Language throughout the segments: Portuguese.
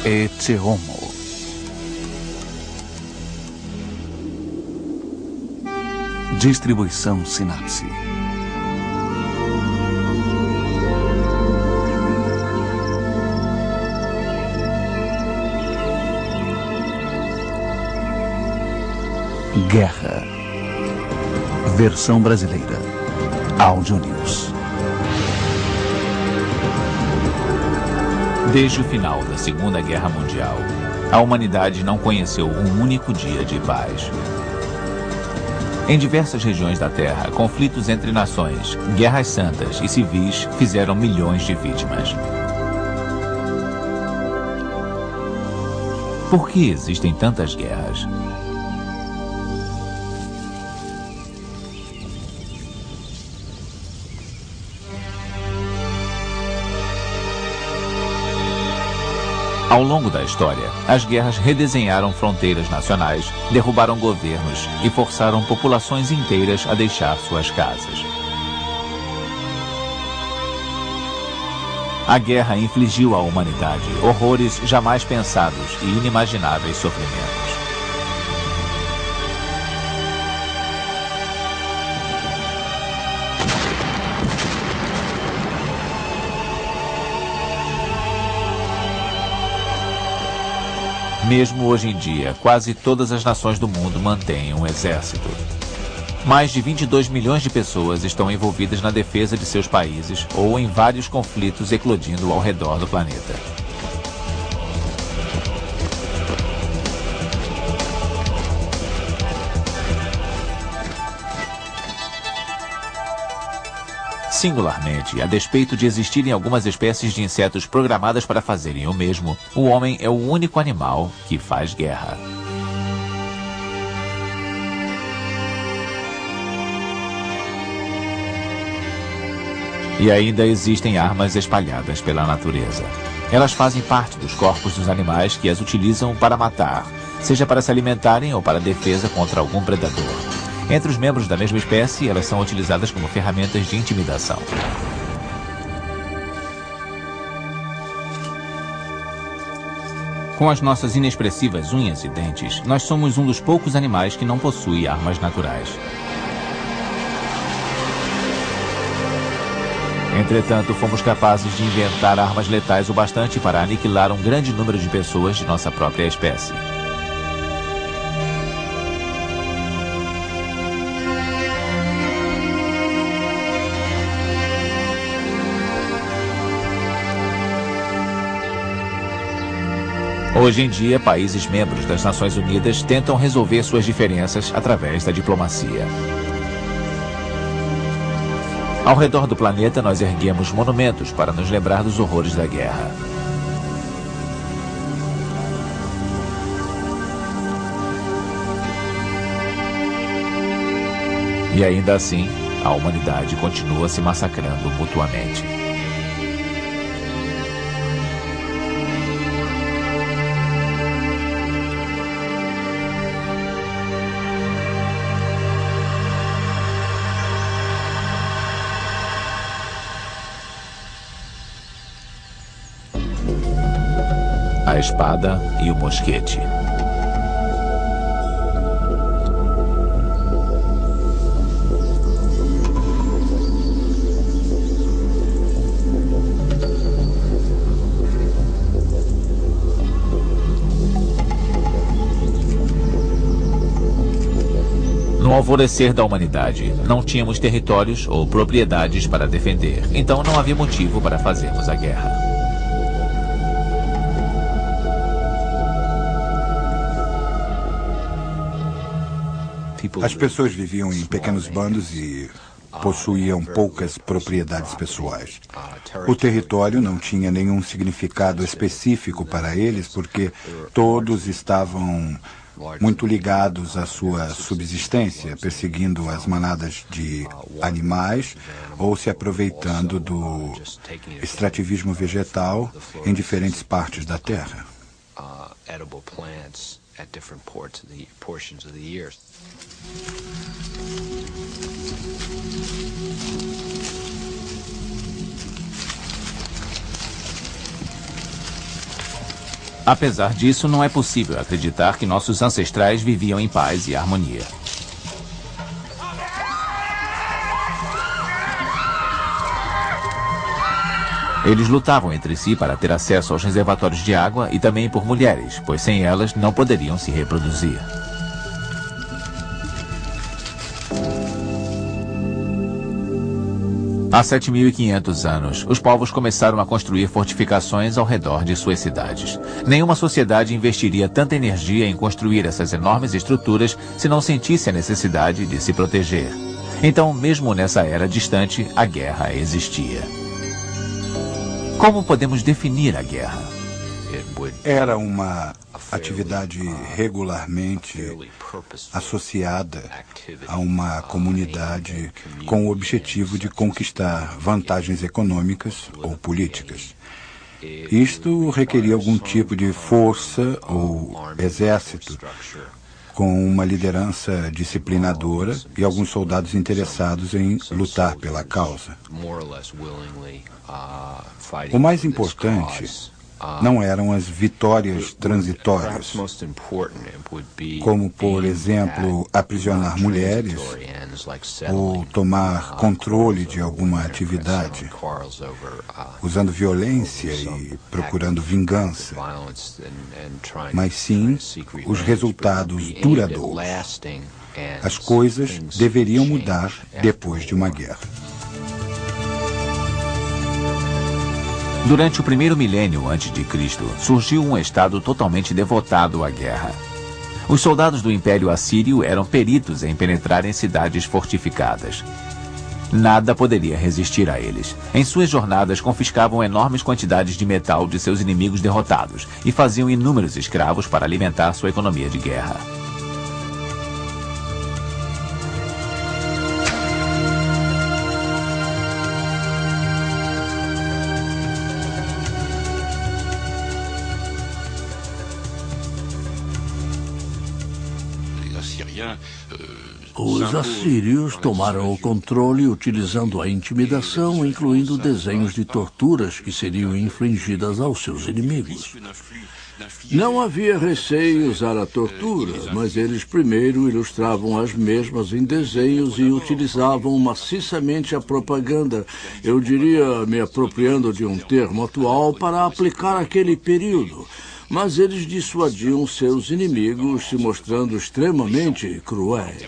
Ecce Homo. Distribuição Sinapse. Guerra. Versão brasileira. Áudio News. Desde o final da Segunda Guerra Mundial, a humanidade não conheceu um único dia de paz. Em diversas regiões da Terra, conflitos entre nações, guerras santas e civis fizeram milhões de vítimas. Por que existem tantas guerras? Ao longo da história, as guerras redesenharam fronteiras nacionais, derrubaram governos e forçaram populações inteiras a deixar suas casas. A guerra infligiu à humanidade horrores jamais pensados e inimagináveis sofrimentos. Mesmo hoje em dia, quase todas as nações do mundo mantêm um exército. Mais de 22 milhões de pessoas estão envolvidas na defesa de seus países ou em vários conflitos eclodindo ao redor do planeta. Singularmente, a despeito de existirem algumas espécies de insetos programadas para fazerem o mesmo, o homem é o único animal que faz guerra. E ainda existem armas espalhadas pela natureza. Elas fazem parte dos corpos dos animais que as utilizam para matar, seja para se alimentarem ou para defesa contra algum predador. Entre os membros da mesma espécie, elas são utilizadas como ferramentas de intimidação. Com as nossas inexpressivas unhas e dentes, nós somos um dos poucos animais que não possui armas naturais. Entretanto, fomos capazes de inventar armas letais o bastante para aniquilar um grande número de pessoas de nossa própria espécie. Hoje em dia, países membros das Nações Unidas tentam resolver suas diferenças através da diplomacia. Ao redor do planeta, nós erguemos monumentos para nos lembrar dos horrores da guerra. E ainda assim, a humanidade continua se massacrando mutuamente. A espada e o mosquete. No alvorecer da humanidade, não tínhamos territórios ou propriedades para defender, então não havia motivo para fazermos a guerra. As pessoas viviam em pequenos bandos e possuíam poucas propriedades pessoais. O território não tinha nenhum significado específico para eles, porque todos estavam muito ligados à sua subsistência, perseguindo as manadas de animais ou se aproveitando do extrativismo vegetal em diferentes partes da Terra. Apesar disso, não é possível acreditar que nossos ancestrais viviam em paz e harmonia. Eles lutavam entre si para ter acesso aos reservatórios de água e também por mulheres, pois sem elas não poderiam se reproduzir. Há 7.500 anos, os povos começaram a construir fortificações ao redor de suas cidades. Nenhuma sociedade investiria tanta energia em construir essas enormes estruturas se não sentisse a necessidade de se proteger. Então, mesmo nessa era distante, a guerra existia. Como podemos definir a guerra? Era uma atividade regularmente associada a uma comunidade com o objetivo de conquistar vantagens econômicas ou políticas. Isto requeria algum tipo de força ou exército com uma liderança disciplinadora e alguns soldados interessados em lutar pela causa. O mais importante não eram as vitórias transitórias, como, por exemplo, aprisionar mulheres ou tomar controle de alguma atividade, usando violência e procurando vingança, mas sim os resultados duradouros. As coisas deveriam mudar depois de uma guerra. Durante o primeiro milênio antes de Cristo, surgiu um estado totalmente devotado à guerra. Os soldados do Império Assírio eram peritos em penetrar em cidades fortificadas. Nada poderia resistir a eles. Em suas jornadas, confiscavam enormes quantidades de metal de seus inimigos derrotados e faziam inúmeros escravos para alimentar sua economia de guerra. Os assírios tomaram o controle utilizando a intimidação, incluindo desenhos de torturas que seriam infligidas aos seus inimigos. Não havia receio em usar a tortura, mas eles primeiro ilustravam as mesmas em desenhos e utilizavam maciçamente a propaganda, eu diria, me apropriando de um termo atual, para aplicar aquele período. Mas eles dissuadiam seus inimigos, se mostrando extremamente cruéis.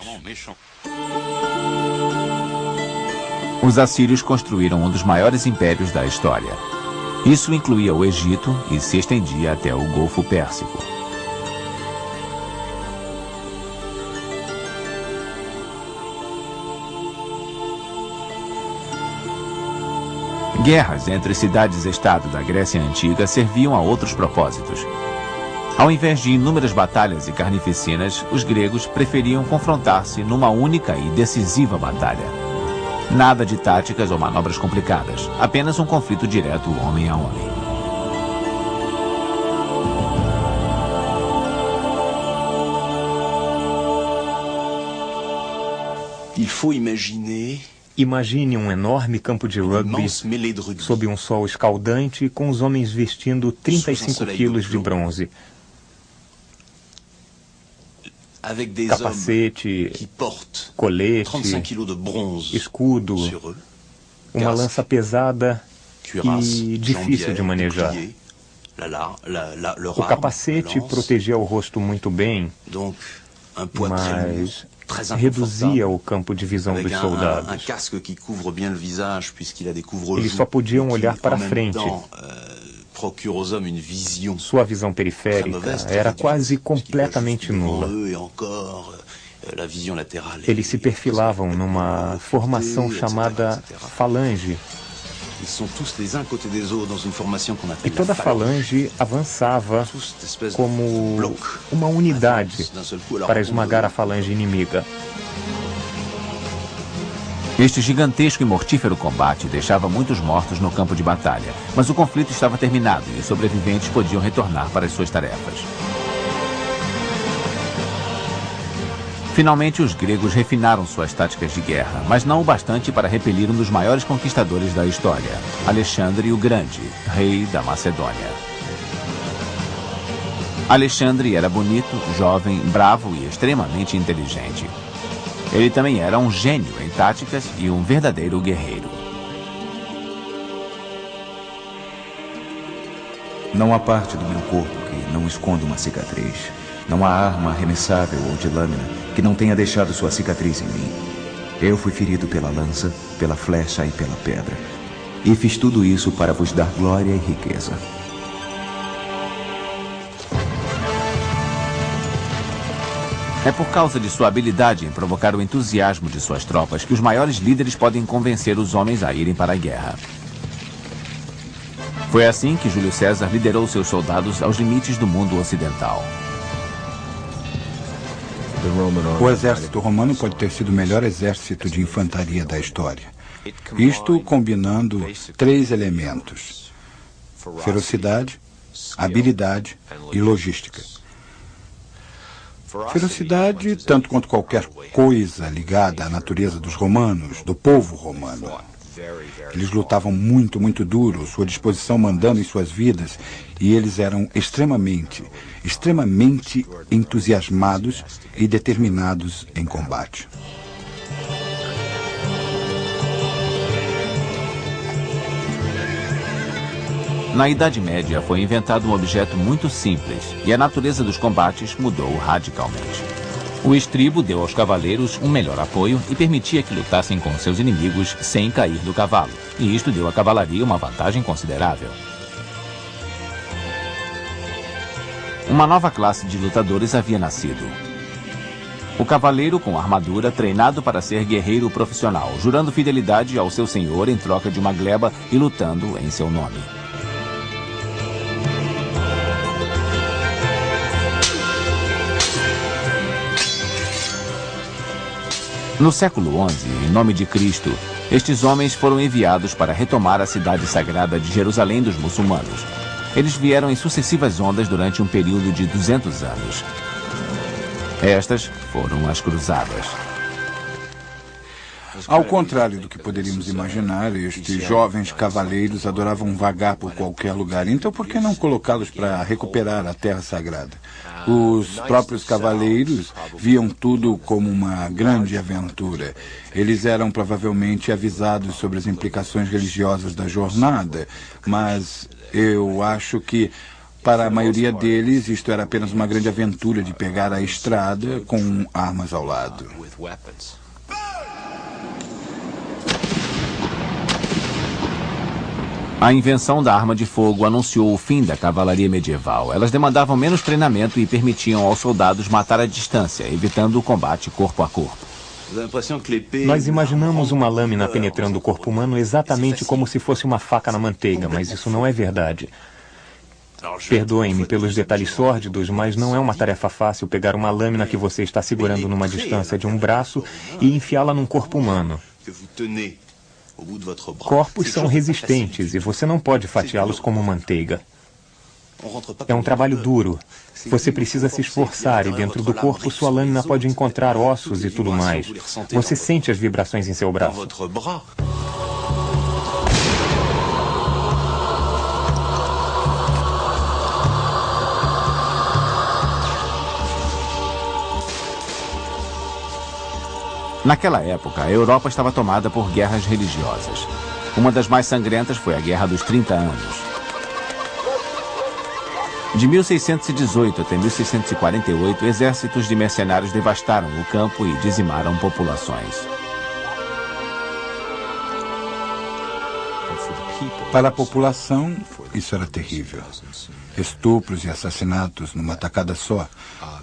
Os assírios construíram um dos maiores impérios da história. Isso incluía o Egito e se estendia até o Golfo Pérsico. Guerras entre cidades-estado da Grécia Antiga serviam a outros propósitos. Ao invés de inúmeras batalhas e carnificinas, os gregos preferiam confrontar-se numa única e decisiva batalha. Nada de táticas ou manobras complicadas, apenas um conflito direto homem a homem. Imagine um enorme campo de rugby sob um sol escaldante com os homens vestindo 35 quilos de bronze. Capacete, colete, escudo, uma lança pesada e difícil de manejar. O capacete protegia o rosto muito bem, mas reduzia o campo de visão dos soldados. Eles só podiam olhar para frente. Sua visão periférica era quase completamente nula. Eles se perfilavam numa formação chamada falange. E toda falange avançava como uma unidade para esmagar a falange inimiga. Este gigantesco e mortífero combate deixava muitos mortos no campo de batalha, mas o conflito estava terminado e os sobreviventes podiam retornar para as suas tarefas. Finalmente, os gregos refinaram suas táticas de guerra, mas não o bastante para repelir um dos maiores conquistadores da história, Alexandre o Grande, rei da Macedônia. Alexandre era bonito, jovem, bravo e extremamente inteligente. Ele também era um gênio em táticas e um verdadeiro guerreiro. Não há parte do meu corpo que não esconda uma cicatriz. Não há arma arremessável ou de lâmina que não tenha deixado sua cicatriz em mim. Eu fui ferido pela lança, pela flecha e pela pedra. E fiz tudo isso para vos dar glória e riqueza. É por causa de sua habilidade em provocar o entusiasmo de suas tropas que os maiores líderes podem convencer os homens a irem para a guerra. Foi assim que Júlio César liderou seus soldados aos limites do mundo ocidental. O exército romano pode ter sido o melhor exército de infantaria da história. Isto combinando 3 elementos: ferocidade, habilidade e logística. Ferocidade, tanto quanto qualquer coisa ligada à natureza dos romanos, do povo romano. Eles lutavam muito, muito duro, sua disposição mandando em suas vidas, e eles eram extremamente entusiasmados e determinados em combate. Na Idade Média foi inventado um objeto muito simples e a natureza dos combates mudou radicalmente. O estribo deu aos cavaleiros um melhor apoio e permitia que lutassem com seus inimigos sem cair do cavalo. E isto deu à cavalaria uma vantagem considerável. Uma nova classe de lutadores havia nascido. O cavaleiro com armadura treinado para ser guerreiro profissional, jurando fidelidade ao seu senhor em troca de uma gleba e lutando em seu nome. No século XI, em nome de Cristo, estes homens foram enviados para retomar a cidade sagrada de Jerusalém dos muçulmanos. Eles vieram em sucessivas ondas durante um período de 200 anos. Estas foram as Cruzadas. Ao contrário do que poderíamos imaginar, estes jovens cavaleiros adoravam vagar por qualquer lugar. Então, por que não colocá-los para recuperar a Terra Sagrada? Os próprios cavaleiros viam tudo como uma grande aventura. Eles eram provavelmente avisados sobre as implicações religiosas da jornada, mas eu acho que, para a maioria deles, isto era apenas uma grande aventura de pegar a estrada com armas ao lado. A invenção da arma de fogo anunciou o fim da cavalaria medieval. Elas demandavam menos treinamento e permitiam aos soldados matar à distância, evitando o combate corpo a corpo. Nós imaginamos uma lâmina penetrando o corpo humano exatamente como se fosse uma faca na manteiga, mas isso não é verdade. Perdoem-me pelos detalhes sórdidos, mas não é uma tarefa fácil pegar uma lâmina que você está segurando numa distância de um braço e enfiá-la num corpo humano. Corpos são resistentes e você não pode fatiá-los como manteiga. É um trabalho duro. Você precisa se esforçar e dentro do corpo sua lâmina pode encontrar ossos e tudo mais. Você sente as vibrações em seu braço. Naquela época, a Europa estava tomada por guerras religiosas. Uma das mais sangrentas foi a Guerra dos 30 Anos. De 1618 até 1648, exércitos de mercenários devastaram o campo e dizimaram populações. Para a população, isso era terrível. Estupros e assassinatos numa tacada só.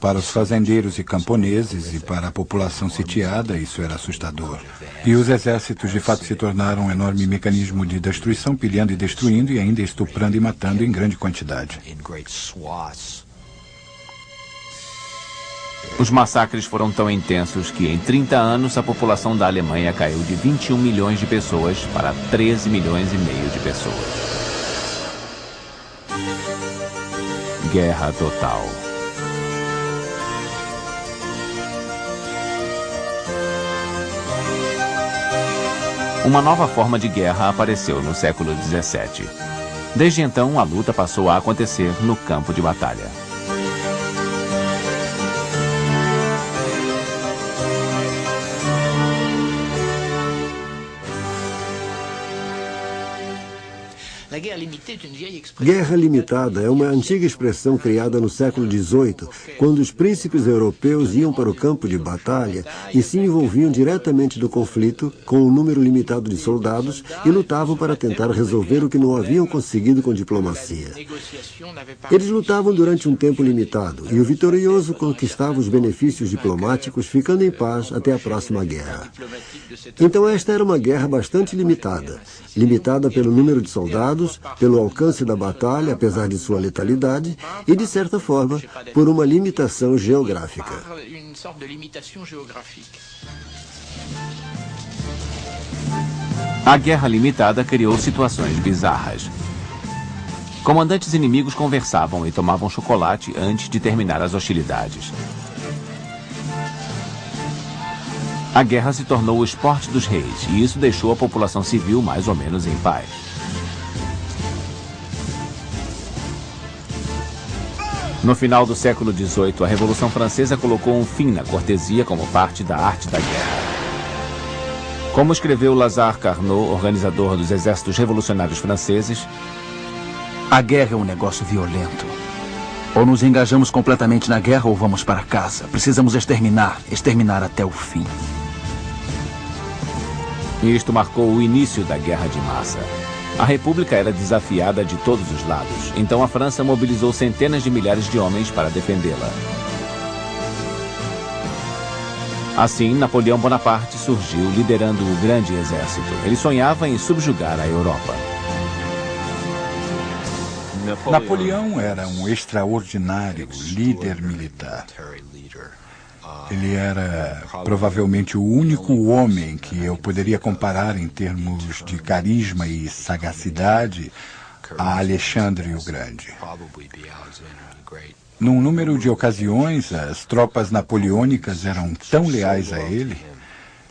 Para os fazendeiros e camponeses e para a população sitiada, isso era assustador. E os exércitos de fato se tornaram um enorme mecanismo de destruição, pilhando e destruindo e ainda estuprando e matando em grande quantidade. Os massacres foram tão intensos que em 30 anos a população da Alemanha caiu de 21 milhões de pessoas para 13 milhões e meio de pessoas. Guerra total. Uma nova forma de guerra apareceu no século XVII. Desde então, a luta passou a acontecer no campo de batalha. Guerra limitada é uma antiga expressão criada no século XVIII, quando os príncipes europeus iam para o campo de batalha e se envolviam diretamente no conflito com um número limitado de soldados e lutavam para tentar resolver o que não haviam conseguido com diplomacia. Eles lutavam durante um tempo limitado e o vitorioso conquistava os benefícios diplomáticos, ficando em paz até a próxima guerra. Então esta era uma guerra bastante limitada. Limitada pelo número de soldados, pelo alcance da batalha, apesar de sua letalidade, e, de certa forma, por uma limitação geográfica. A guerra limitada criou situações bizarras. Comandantes inimigos conversavam e tomavam chocolate antes de terminar as hostilidades. A guerra se tornou o esporte dos reis, e isso deixou a população civil mais ou menos em paz. No final do século XVIII, a Revolução Francesa colocou um fim na cortesia como parte da arte da guerra. Como escreveu Lazare Carnot, organizador dos exércitos revolucionários franceses, a guerra é um negócio violento. Ou nos engajamos completamente na guerra ou vamos para casa. Precisamos exterminar até o fim. Isto marcou o início da guerra de massa. A República era desafiada de todos os lados, então a França mobilizou centenas de milhares de homens para defendê-la. Assim, Napoleão Bonaparte surgiu liderando o grande exército. Ele sonhava em subjugar a Europa. Napoleão era um extraordinário líder militar. Ele era provavelmente o único homem que eu poderia comparar em termos de carisma e sagacidade a Alexandre o Grande. Num número de ocasiões, as tropas napoleônicas eram tão leais a ele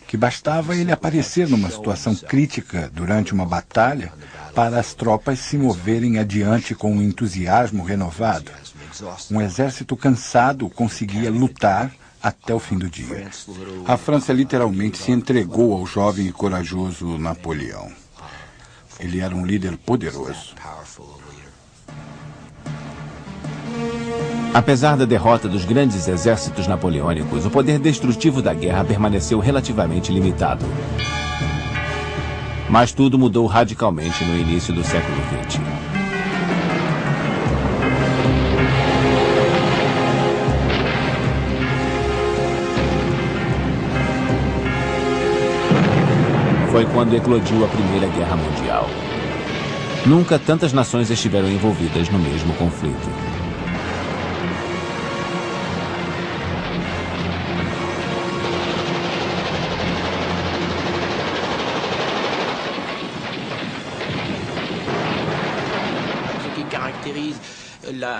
que bastava ele aparecer numa situação crítica durante uma batalha para as tropas se moverem adiante com um entusiasmo renovado. Um exército cansado conseguia lutar até o fim do dia. A França literalmente se entregou ao jovem e corajoso Napoleão. Ele era um líder poderoso. Apesar da derrota dos grandes exércitos napoleônicos, o poder destrutivo da guerra permaneceu relativamente limitado. Mas tudo mudou radicalmente no início do século XX. Foi quando eclodiu a Primeira Guerra Mundial. Nunca tantas nações estiveram envolvidas no mesmo conflito.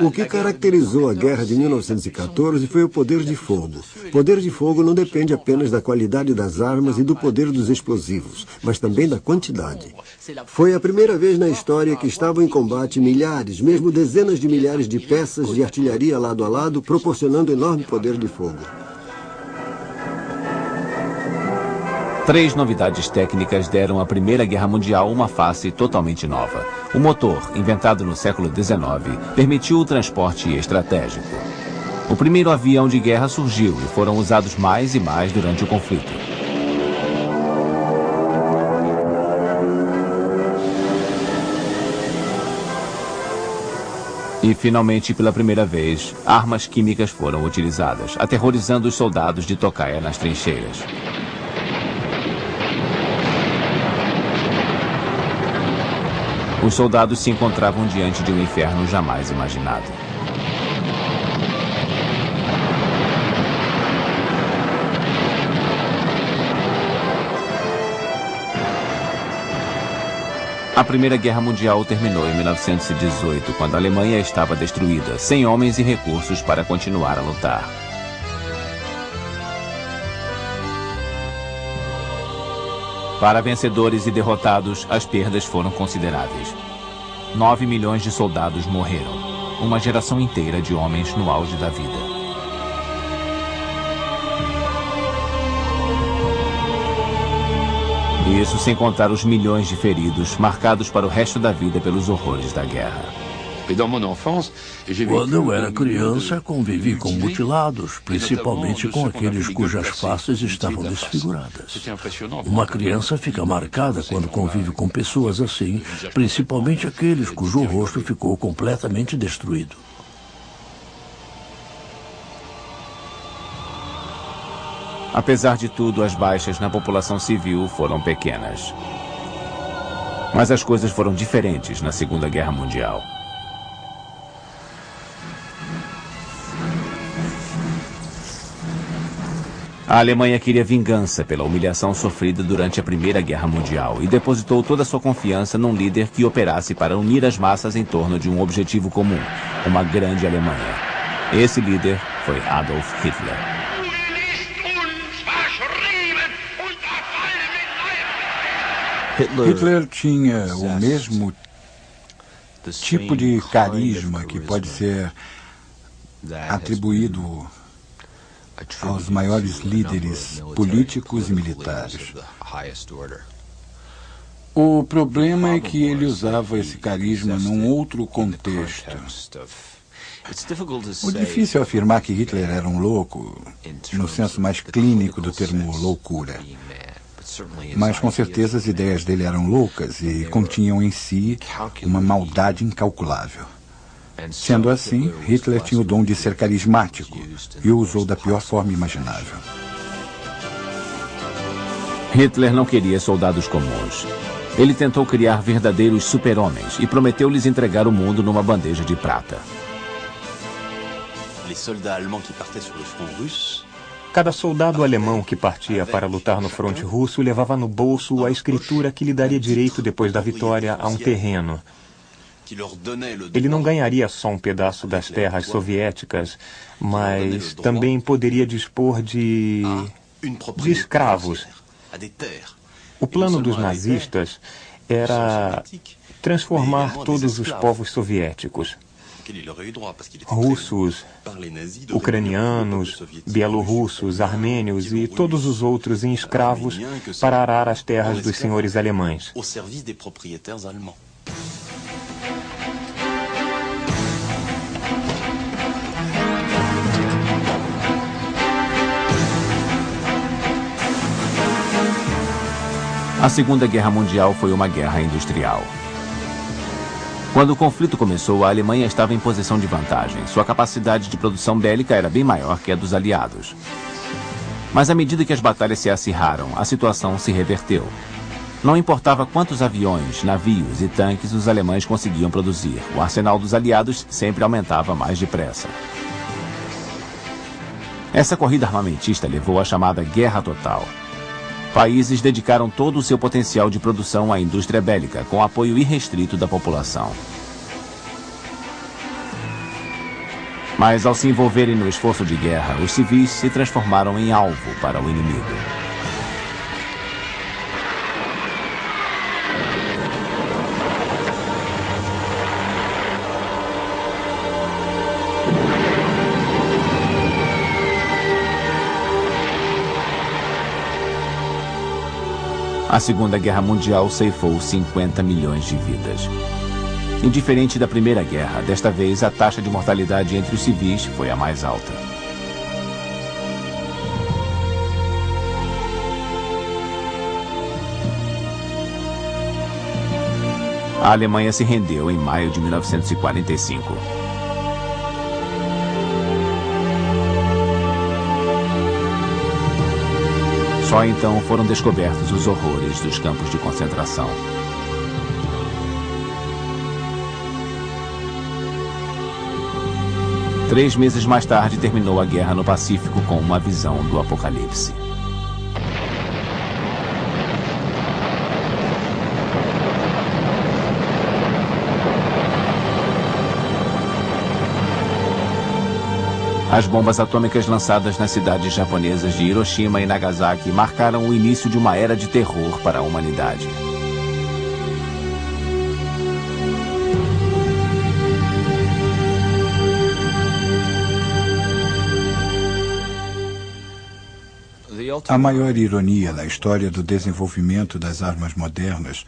O que caracterizou a guerra de 1914 foi o poder de fogo. Poder de fogo não depende apenas da qualidade das armas e do poder dos explosivos, mas também da quantidade. Foi a primeira vez na história que estavam em combate milhares, mesmo dezenas de milhares de peças de artilharia lado a lado, proporcionando enorme poder de fogo. 3 novidades técnicas deram à Primeira Guerra Mundial uma face totalmente nova. O motor, inventado no século XIX, permitiu o transporte estratégico. O primeiro avião de guerra surgiu e foram usados mais e mais durante o conflito. E, finalmente, pela primeira vez, armas químicas foram utilizadas, aterrorizando os soldados de tocaia nas trincheiras. Os soldados se encontravam diante de um inferno jamais imaginado. A Primeira Guerra Mundial terminou em 1918, quando a Alemanha estava destruída, sem homens e recursos para continuar a lutar. Para vencedores e derrotados, as perdas foram consideráveis. 9 milhões de soldados morreram. Uma geração inteira de homens no auge da vida. E isso sem contar os milhões de feridos, marcados para o resto da vida pelos horrores da guerra. Quando eu era criança, convivi com mutilados, principalmente com aqueles cujas faces estavam desfiguradas. Uma criança fica marcada quando convive com pessoas assim, principalmente aqueles cujo rosto ficou completamente destruído. Apesar de tudo, as baixas na população civil foram pequenas. Mas as coisas foram diferentes na Segunda Guerra Mundial. A Alemanha queria vingança pela humilhação sofrida durante a Primeira Guerra Mundial e depositou toda a sua confiança num líder que operasse para unir as massas em torno de um objetivo comum, uma grande Alemanha. Esse líder foi Adolf Hitler. Hitler tinha o mesmo tipo de carisma que pode ser atribuído aos maiores líderes políticos e militares. O problema é que ele usava esse carisma num outro contexto. O difícil é afirmar que Hitler era um louco, no senso mais clínico do termo loucura. Mas com certeza as ideias dele eram loucas e continham em si uma maldade incalculável. Sendo assim, Hitler tinha o dom de ser carismático e o usou da pior forma imaginável. Hitler não queria soldados comuns. Ele tentou criar verdadeiros super-homens e prometeu-lhes entregar o mundo numa bandeja de prata. Cada soldado alemão que partia para lutar no fronte russo levava no bolso a escritura que lhe daria direito, depois da vitória, a um terreno. Ele não ganharia só um pedaço das terras soviéticas, mas também poderia dispor de escravos. O plano dos nazistas era transformar todos os povos soviéticos, russos, ucranianos, bielorrussos, armênios e todos os outros, em escravos para arar as terras dos senhores alemães. A Segunda Guerra Mundial foi uma guerra industrial. Quando o conflito começou, a Alemanha estava em posição de vantagem. Sua capacidade de produção bélica era bem maior que a dos aliados. Mas à medida que as batalhas se acirraram, a situação se reverteu. Não importava quantos aviões, navios e tanques os alemães conseguiam produzir, o arsenal dos aliados sempre aumentava mais depressa. Essa corrida armamentista levou à chamada Guerra Total. Países dedicaram todo o seu potencial de produção à indústria bélica, com apoio irrestrito da população. Mas ao se envolverem no esforço de guerra, os civis se transformaram em alvo para o inimigo. A Segunda Guerra Mundial ceifou 50 milhões de vidas. Indiferente da Primeira Guerra, desta vez a taxa de mortalidade entre os civis foi a mais alta. A Alemanha se rendeu em maio de 1945. Só então foram descobertos os horrores dos campos de concentração. Três meses mais tarde terminou a guerra no Pacífico com uma visão do apocalipse. As bombas atômicas lançadas nas cidades japonesas de Hiroshima e Nagasaki marcaram o início de uma era de terror para a humanidade. A maior ironia na história do desenvolvimento das armas modernas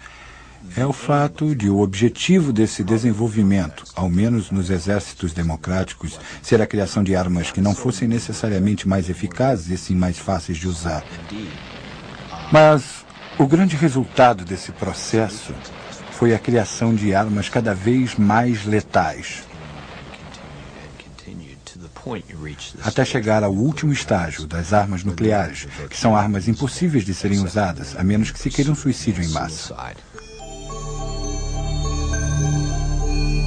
é o fato de o objetivo desse desenvolvimento, ao menos nos exércitos democráticos, ser a criação de armas que não fossem necessariamente mais eficazes e sim mais fáceis de usar. Mas o grande resultado desse processo foi a criação de armas cada vez mais letais, até chegar ao último estágio das armas nucleares, que são armas impossíveis de serem usadas, a menos que se queira um suicídio em massa.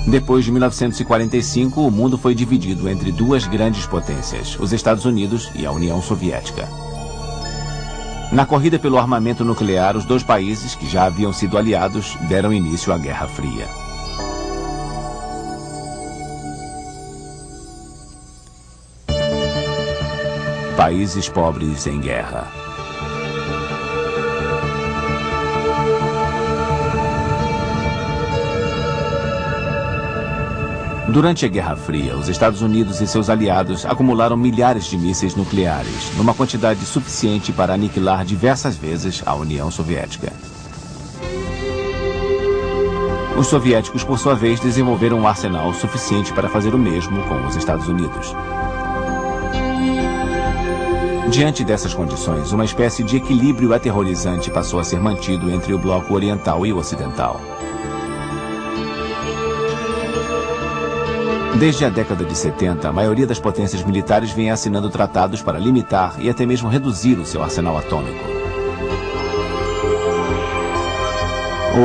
Depois de 1945, o mundo foi dividido entre duas grandes potências, os Estados Unidos e a União Soviética. Na corrida pelo armamento nuclear, os dois países, que já haviam sido aliados, deram início à Guerra Fria. Países pobres em guerra. Durante a Guerra Fria, os Estados Unidos e seus aliados acumularam milhares de mísseis nucleares, numa quantidade suficiente para aniquilar diversas vezes a União Soviética. Os soviéticos, por sua vez, desenvolveram um arsenal suficiente para fazer o mesmo com os Estados Unidos. Diante dessas condições, uma espécie de equilíbrio aterrorizante passou a ser mantido entre o bloco oriental e o ocidental. Desde a década de 70, a maioria das potências militares vem assinando tratados para limitar e até mesmo reduzir o seu arsenal atômico.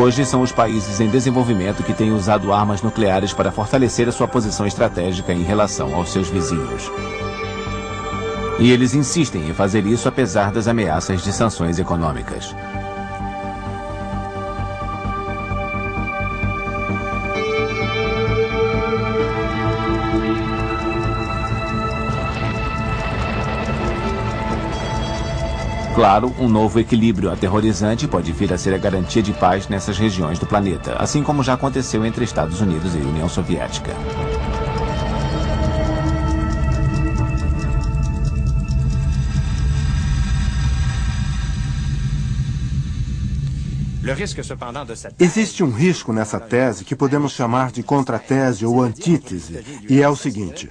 Hoje são os países em desenvolvimento que têm usado armas nucleares para fortalecer a sua posição estratégica em relação aos seus vizinhos. E eles insistem em fazer isso apesar das ameaças de sanções econômicas. Claro, um novo equilíbrio aterrorizante pode vir a ser a garantia de paz nessas regiões do planeta, assim como já aconteceu entre Estados Unidos e União Soviética. Existe um risco nessa tese que podemos chamar de contratese ou antítese, e é o seguinte.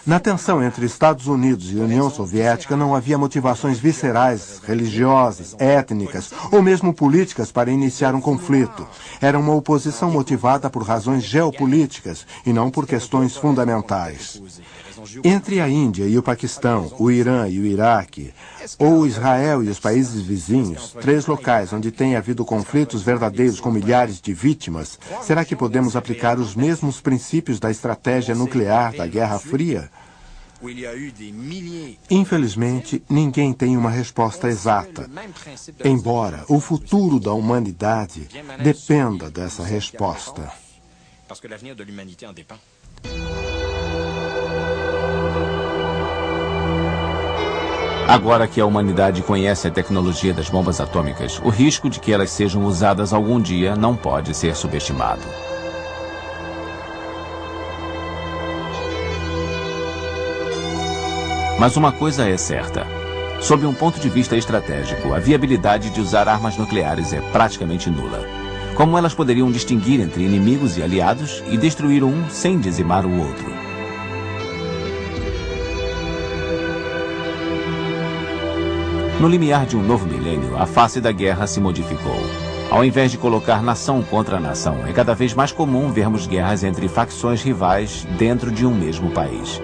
Na tensão entre Estados Unidos e União Soviética não havia motivações viscerais, religiosas, étnicas ou mesmo políticas para iniciar um conflito. Era uma oposição motivada por razões geopolíticas e não por questões fundamentais. Entre a Índia e o Paquistão, o Irã e o Iraque, ou Israel e os países vizinhos, três locais onde tem havido conflitos verdadeiros com milhares de vítimas, será que podemos aplicar os mesmos princípios da estratégia nuclear da Guerra Fria? Infelizmente, ninguém tem uma resposta exata, embora o futuro da humanidade dependa dessa resposta. Agora que a humanidade conhece a tecnologia das bombas atômicas, o risco de que elas sejam usadas algum dia não pode ser subestimado. Mas uma coisa é certa. Sob um ponto de vista estratégico, a viabilidade de usar armas nucleares é praticamente nula. Como elas poderiam distinguir entre inimigos e aliados e destruir um sem dizimar o outro? No limiar de um novo milênio, a face da guerra se modificou. Ao invés de colocar nação contra nação, é cada vez mais comum vermos guerras entre facções rivais dentro de um mesmo país.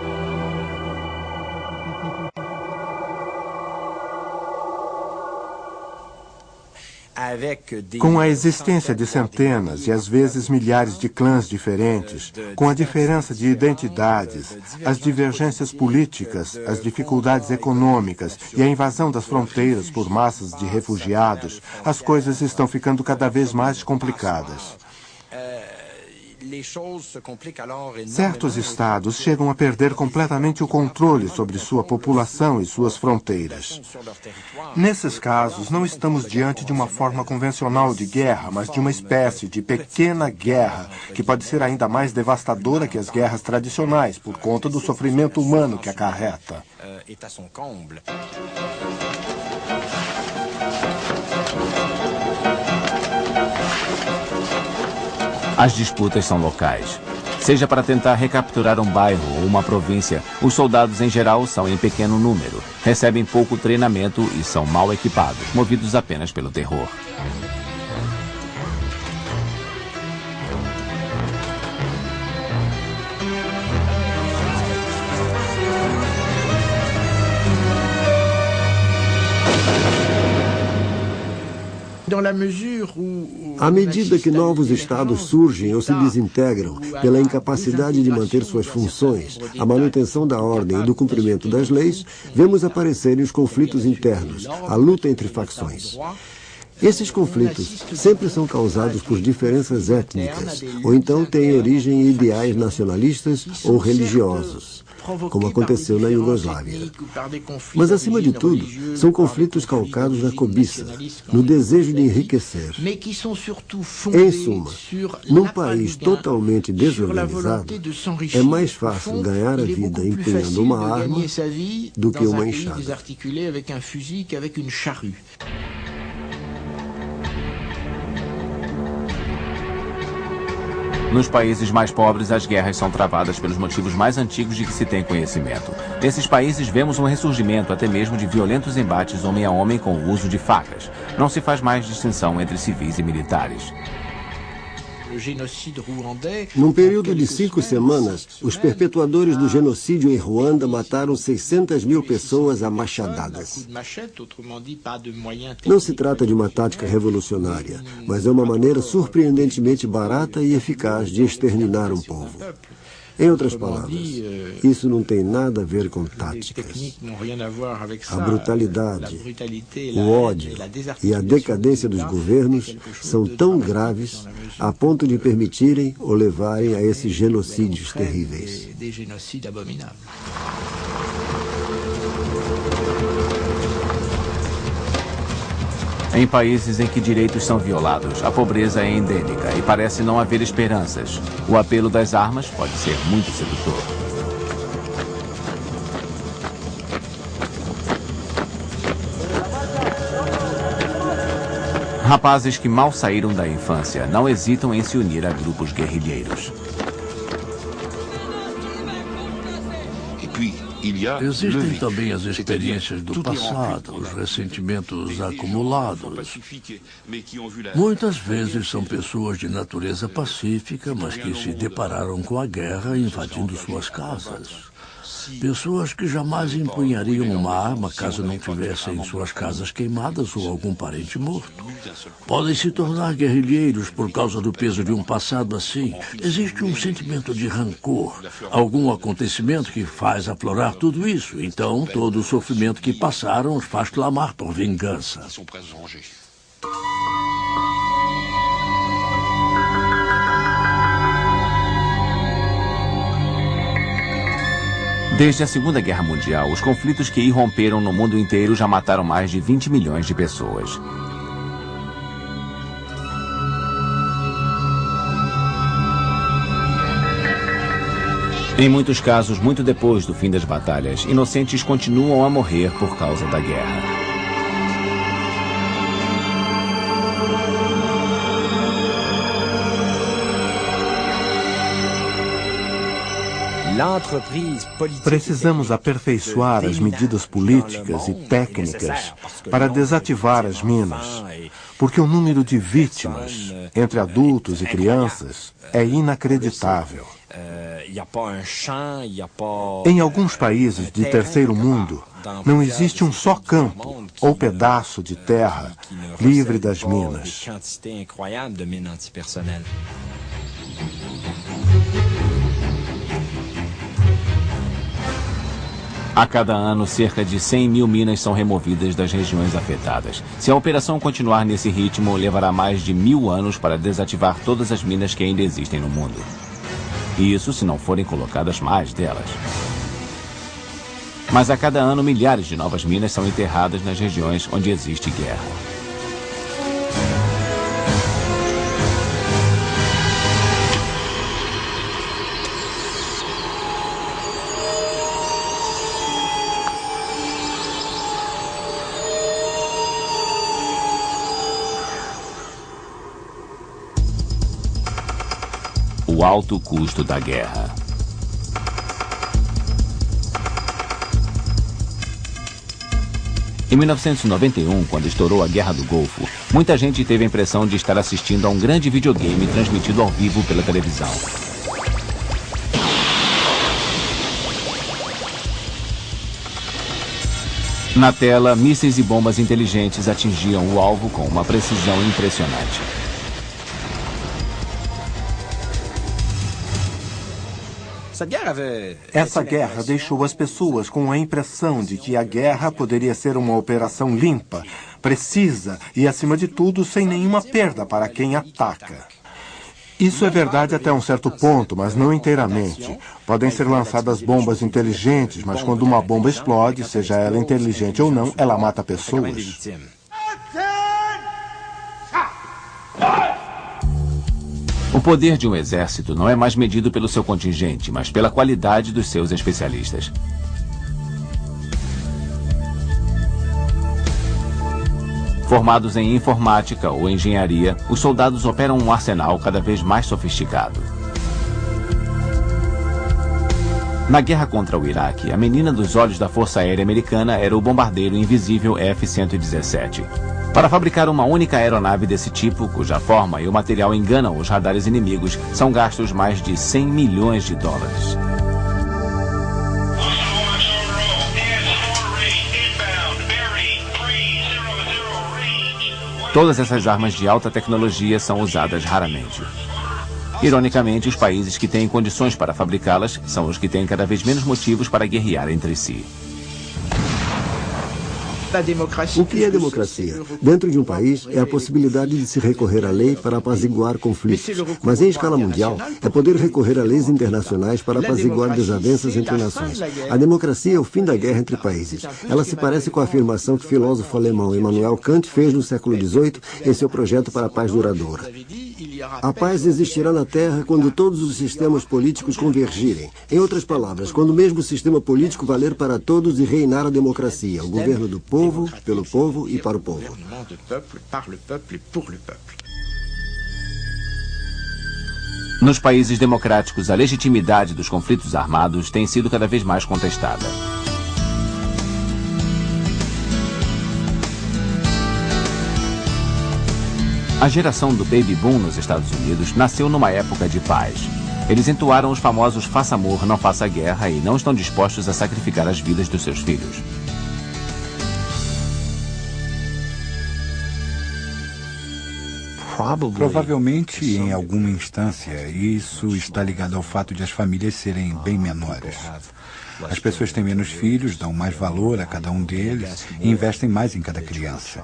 Com a existência de centenas e às vezes milhares de clãs diferentes, com a diferença de identidades, as divergências políticas, as dificuldades econômicas e a invasão das fronteiras por massas de refugiados, as coisas estão ficando cada vez mais complicadas. Certos estados chegam a perder completamente o controle sobre sua população e suas fronteiras. Nesses casos, não estamos diante de uma forma convencional de guerra, mas de uma espécie de pequena guerra, que pode ser ainda mais devastadora que as guerras tradicionais, por conta do sofrimento humano que acarreta. As disputas são locais. Seja para tentar recapturar um bairro ou uma província, os soldados em geral são em pequeno número, recebem pouco treinamento e são mal equipados, movidos apenas pelo terror. À medida que novos estados surgem ou se desintegram pela incapacidade de manter suas funções, a manutenção da ordem e do cumprimento das leis, vemos aparecerem os conflitos internos, a luta entre facções. Esses conflitos sempre são causados por diferenças étnicas, ou então têm origem em ideais nacionalistas ou religiosos, como aconteceu na Iugoslávia. Mas, acima de tudo, são conflitos calcados na cobiça, no desejo de enriquecer. Em suma, num país totalmente desorganizado, é mais fácil ganhar a vida empunhando uma arma do que uma enxada. Nos países mais pobres, as guerras são travadas pelos motivos mais antigos de que se tem conhecimento. Nesses países, vemos um ressurgimento até mesmo de violentos embates homem a homem com o uso de facas. Não se faz mais distinção entre civis e militares. Num período de 5 semanas, os perpetuadores do genocídio em Ruanda mataram 600 mil pessoas a machadadas. Não se trata de uma tática revolucionária, mas é uma maneira surpreendentemente barata e eficaz de exterminar um povo. Em outras palavras, isso não tem nada a ver com táticas. A brutalidade, o ódio e a decadência dos governos são tão graves a ponto de permitirem ou levarem a esses genocídios terríveis. Em países em que direitos são violados, a pobreza é endêmica e parece não haver esperanças. O apelo das armas pode ser muito sedutor. Rapazes que mal saíram da infância não hesitam em se unir a grupos guerrilheiros. Existem também as experiências do passado, os ressentimentos acumulados. Muitas vezes são pessoas de natureza pacífica, mas que se depararam com a guerra invadindo suas casas. Pessoas que jamais empunhariam uma arma caso não tivessem suas casas queimadas ou algum parente morto. Podem se tornar guerrilheiros por causa do peso de um passado assim. Existe um sentimento de rancor, algum acontecimento que faz aflorar tudo isso. Então, todo o sofrimento que passaram os faz clamar por vingança. Desde a Segunda Guerra Mundial, os conflitos que irromperam no mundo inteiro já mataram mais de 20 milhões de pessoas. Em muitos casos, muito depois do fim das batalhas, inocentes continuam a morrer por causa da guerra. Precisamos aperfeiçoar as medidas políticas e técnicas para desativar as minas, porque o número de vítimas entre adultos e crianças é inacreditável. Em alguns países de terceiro mundo, não existe um só campo ou pedaço de terra livre das minas. A cada ano, cerca de 100 mil minas são removidas das regiões afetadas. Se a operação continuar nesse ritmo, levará mais de 1000 anos para desativar todas as minas que ainda existem no mundo. E isso se não forem colocadas mais delas. Mas a cada ano, milhares de novas minas são enterradas nas regiões onde existe guerra. o alto custo da guerra. Em 1991, quando estourou a Guerra do Golfo, muita gente teve a impressão de estar assistindo a um grande videogame transmitido ao vivo pela televisão. Na tela, mísseis e bombas inteligentes atingiam o alvo com uma precisão impressionante. Essa guerra deixou as pessoas com a impressão de que a guerra poderia ser uma operação limpa, precisa e, acima de tudo, sem nenhuma perda para quem ataca. Isso é verdade até um certo ponto, mas não inteiramente. Podem ser lançadas bombas inteligentes, mas quando uma bomba explode, seja ela inteligente ou não, ela mata pessoas. O poder de um exército não é mais medido pelo seu contingente, mas pela qualidade dos seus especialistas. Formados em informática ou engenharia, os soldados operam um arsenal cada vez mais sofisticado. Na guerra contra o Iraque, a menina dos olhos da Força Aérea Americana era o bombardeiro invisível F-117. Para fabricar uma única aeronave desse tipo, cuja forma e o material enganam os radares inimigos, são gastos mais de 100 milhões de dólares. Todas essas armas de alta tecnologia são usadas raramente. Ironicamente, os países que têm condições para fabricá-las são os que têm cada vez menos motivos para guerrear entre si. O que é democracia? Dentro de um país, é a possibilidade de se recorrer à lei para apaziguar conflitos. Mas em escala mundial, é poder recorrer a leis internacionais para apaziguar desavenças entre nações. A democracia é o fim da guerra entre países. Ela se parece com a afirmação que o filósofo alemão Immanuel Kant fez no século XVIII em seu projeto para a paz duradoura. A paz existirá na Terra quando todos os sistemas políticos convergirem. Em outras palavras, quando o mesmo sistema político valer para todos e reinar a democracia, o governo do povo, pelo povo e para o povo. Nos países democráticos, a legitimidade dos conflitos armados tem sido cada vez mais contestada. A geração do Baby Boom nos Estados Unidos nasceu numa época de paz. Eles entoaram os famosos faça amor, não faça guerra e não estão dispostos a sacrificar as vidas dos seus filhos. Provavelmente, em alguma instância, isso está ligado ao fato de as famílias serem bem menores. As pessoas têm menos filhos, dão mais valor a cada um deles e investem mais em cada criança.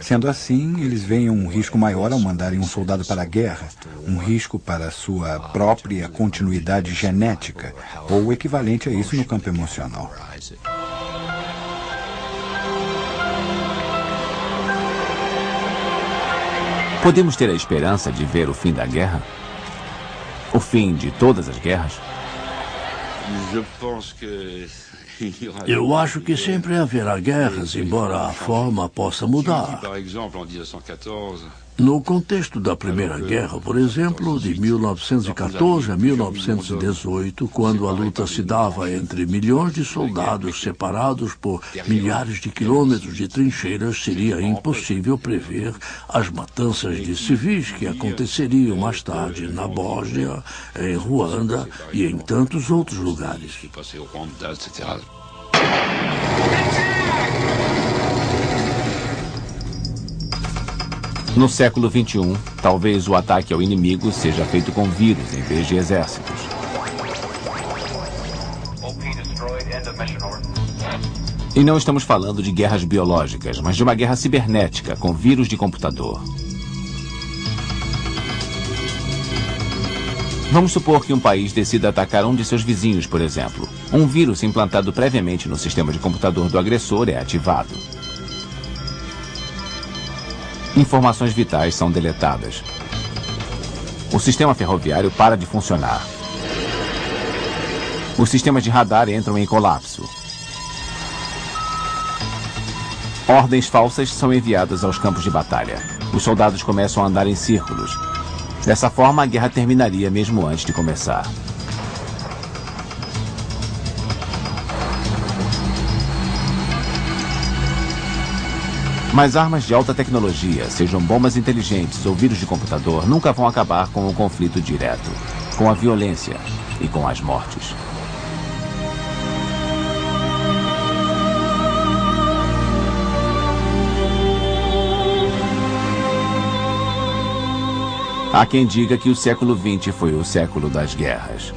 Sendo assim, eles veem um risco maior ao mandarem um soldado para a guerra, um risco para a sua própria continuidade genética, ou o equivalente a isso no campo emocional. Podemos ter a esperança de ver o fim da guerra? O fim de todas as guerras? Eu acho que sempre haverá guerras, embora a forma possa mudar. No contexto da Primeira Guerra, por exemplo, de 1914 a 1918, quando a luta se dava entre milhões de soldados separados por milhares de quilômetros de trincheiras, seria impossível prever as matanças de civis que aconteceriam mais tarde na Bósnia, em Ruanda e em tantos outros lugares. No século XXI, talvez o ataque ao inimigo seja feito com vírus em vez de exércitos. E não estamos falando de guerras biológicas, mas de uma guerra cibernética com vírus de computador. Vamos supor que um país decida atacar um de seus vizinhos, por exemplo. Um vírus implantado previamente no sistema de computador do agressor é ativado. Informações vitais são deletadas. O sistema ferroviário para de funcionar. Os sistemas de radar entram em colapso. Ordens falsas são enviadas aos campos de batalha. Os soldados começam a andar em círculos. Dessa forma, a guerra terminaria mesmo antes de começar. Mas armas de alta tecnologia, sejam bombas inteligentes ou vírus de computador, nunca vão acabar com o conflito direto, com a violência e com as mortes. Há quem diga que o século XX foi o século das guerras.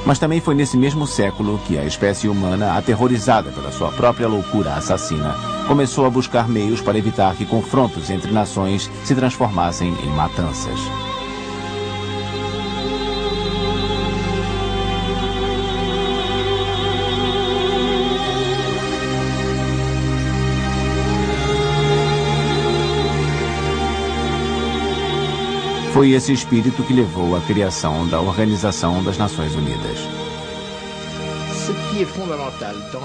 Mas também foi nesse mesmo século que a espécie humana, aterrorizada pela sua própria loucura assassina, começou a buscar meios para evitar que confrontos entre nações se transformassem em matanças. Foi esse espírito que levou à criação da Organização das Nações Unidas.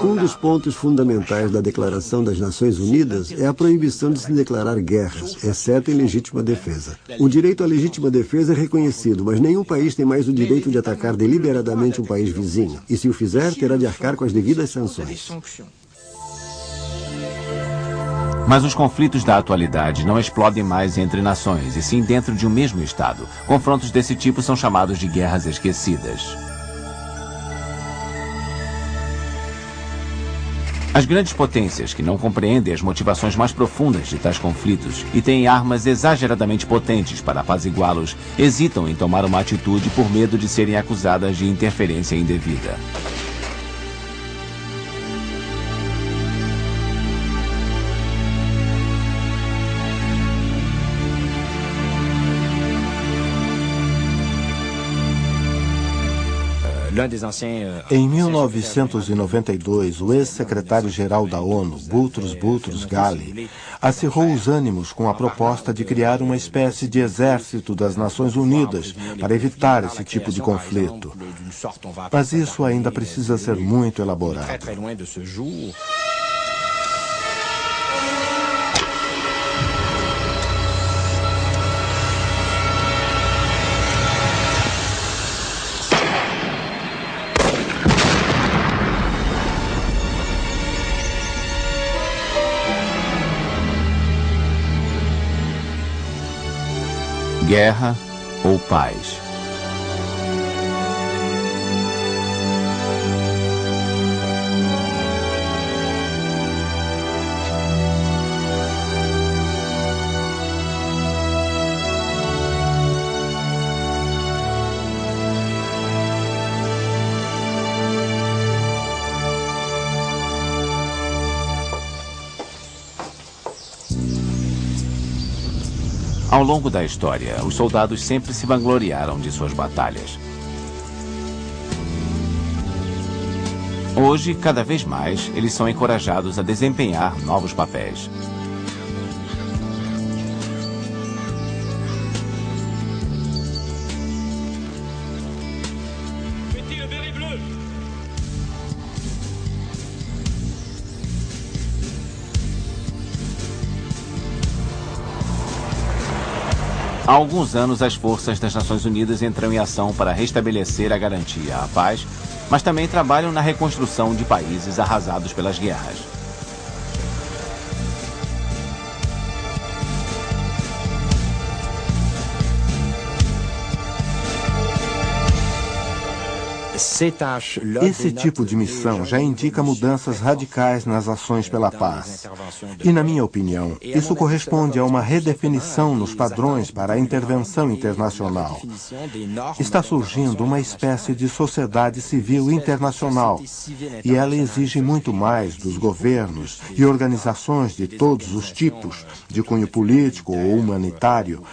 Um dos pontos fundamentais da Declaração das Nações Unidas é a proibição de se declarar guerras, exceto em legítima defesa. O direito à legítima defesa é reconhecido, mas nenhum país tem mais o direito de atacar deliberadamente um país vizinho. E se o fizer, terá de arcar com as devidas sanções. Mas os conflitos da atualidade não explodem mais entre nações, e sim dentro de um mesmo Estado. Confrontos desse tipo são chamados de guerras esquecidas. As grandes potências, que não compreendem as motivações mais profundas de tais conflitos e têm armas exageradamente potentes para apaziguá-los, hesitam em tomar uma atitude por medo de serem acusadas de interferência indevida. Em 1992, o ex-secretário-geral da ONU, Boutros Ghali, acirrou os ânimos com a proposta de criar uma espécie de exército das Nações Unidas para evitar esse tipo de conflito. Mas isso ainda precisa ser muito elaborado. Guerra ou paz? Ao longo da história, os soldados sempre se vangloriaram de suas batalhas. Hoje, cada vez mais, eles são encorajados a desempenhar novos papéis. Há alguns anos, as forças das Nações Unidas entram em ação para restabelecer a garantia à paz, mas também trabalham na reconstrução de países arrasados pelas guerras. Esse tipo de missão já indica mudanças radicais nas ações pela paz. E, na minha opinião, isso corresponde a uma redefinição nos padrões para a intervenção internacional. Está surgindo uma espécie de sociedade civil internacional, e ela exige muito mais dos governos e organizações de todos os tipos, de cunho político ou humanitário,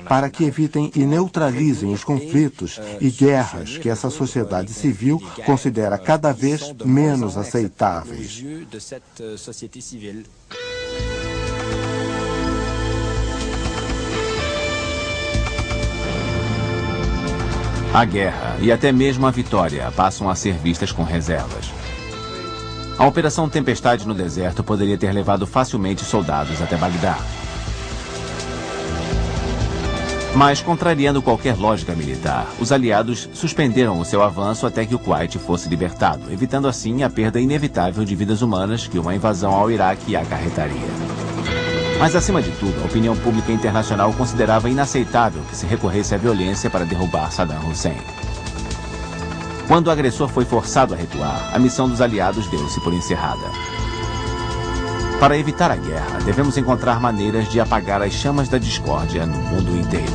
para que evitem e neutralizem os conflitos e guerras que essa sociedade civil considera cada vez menos aceitáveis. A guerra e até mesmo a vitória passam a ser vistas com reservas. A Operação Tempestade no deserto poderia ter levado facilmente soldados até Bagdá. Mas, contrariando qualquer lógica militar, os aliados suspenderam o seu avanço até que o Kuwait fosse libertado, evitando assim a perda inevitável de vidas humanas que uma invasão ao Iraque acarretaria. Mas, acima de tudo, a opinião pública internacional considerava inaceitável que se recorresse à violência para derrubar Saddam Hussein. Quando o agressor foi forçado a recuar, a missão dos aliados deu-se por encerrada. Para evitar a guerra, devemos encontrar maneiras de apagar as chamas da discórdia no mundo inteiro.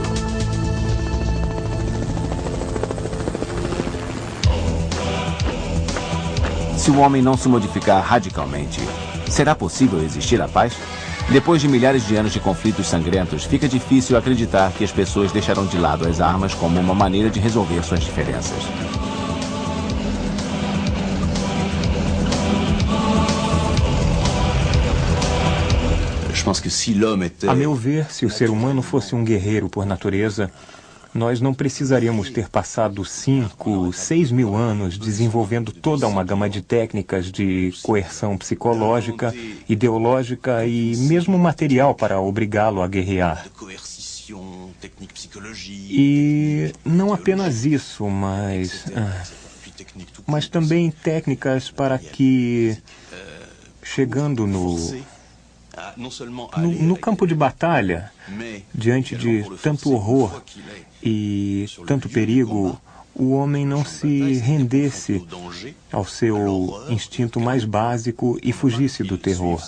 Se o homem não se modificar radicalmente, será possível existir a paz? Depois de milhares de anos de conflitos sangrentos, fica difícil acreditar que as pessoas deixarão de lado as armas como uma maneira de resolver suas diferenças. A meu ver, se o ser humano fosse um guerreiro por natureza, nós não precisaríamos ter passado 5, 6 mil anos desenvolvendo toda uma gama de técnicas de coerção psicológica, ideológica e mesmo material para obrigá-lo a guerrear. E não apenas isso, mas também técnicas para que, chegando no campo de batalha, diante de tanto horror e tanto perigo, o homem não se rendesse ao seu instinto mais básico e fugisse do terror.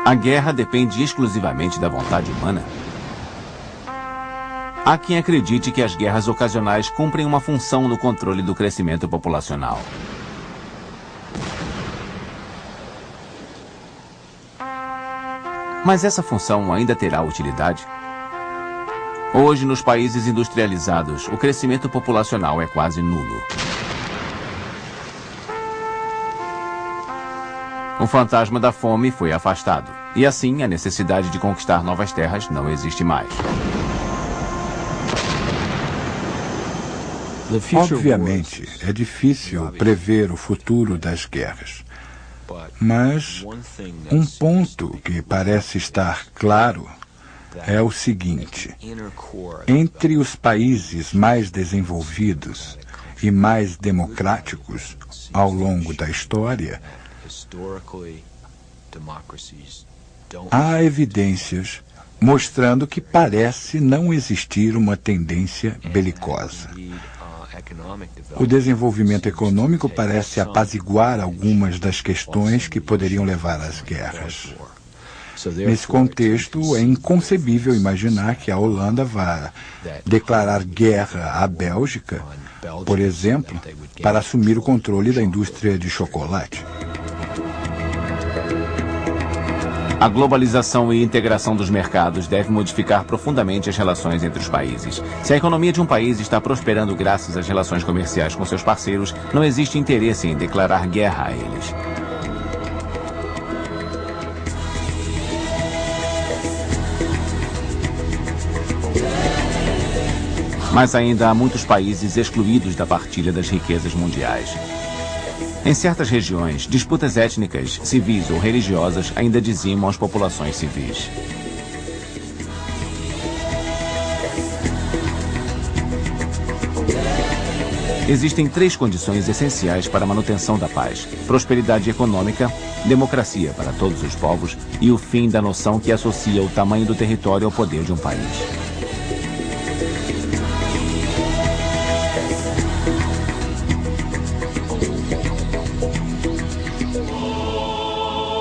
A guerra depende exclusivamente da vontade humana? Há quem acredite que as guerras ocasionais cumprem uma função no controle do crescimento populacional. Mas essa função ainda terá utilidade? Hoje, nos países industrializados, o crescimento populacional é quase nulo. O fantasma da fome foi afastado, e assim a necessidade de conquistar novas terras não existe mais. Obviamente, é difícil prever o futuro das guerras. Mas um ponto que parece estar claro é o seguinte: entre os países mais desenvolvidos e mais democráticos ao longo da história, há evidências mostrando que parece não existir uma tendência belicosa. O desenvolvimento econômico parece apaziguar algumas das questões que poderiam levar às guerras. Nesse contexto, é inconcebível imaginar que a Holanda vá declarar guerra à Bélgica, por exemplo, para assumir o controle da indústria de chocolate. A globalização e integração dos mercados deve modificar profundamente as relações entre os países. Se a economia de um país está prosperando graças às relações comerciais com seus parceiros, não existe interesse em declarar guerra a eles. Mas ainda há muitos países excluídos da partilha das riquezas mundiais. Em certas regiões, disputas étnicas, civis ou religiosas ainda dizimam as populações civis. Existem 3 condições essenciais para a manutenção da paz: prosperidade econômica, democracia para todos os povos e o fim da noção que associa o tamanho do território ao poder de um país.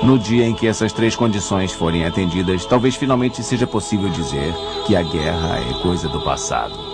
No dia em que essas 3 condições forem atendidas, talvez finalmente seja possível dizer que a guerra é coisa do passado.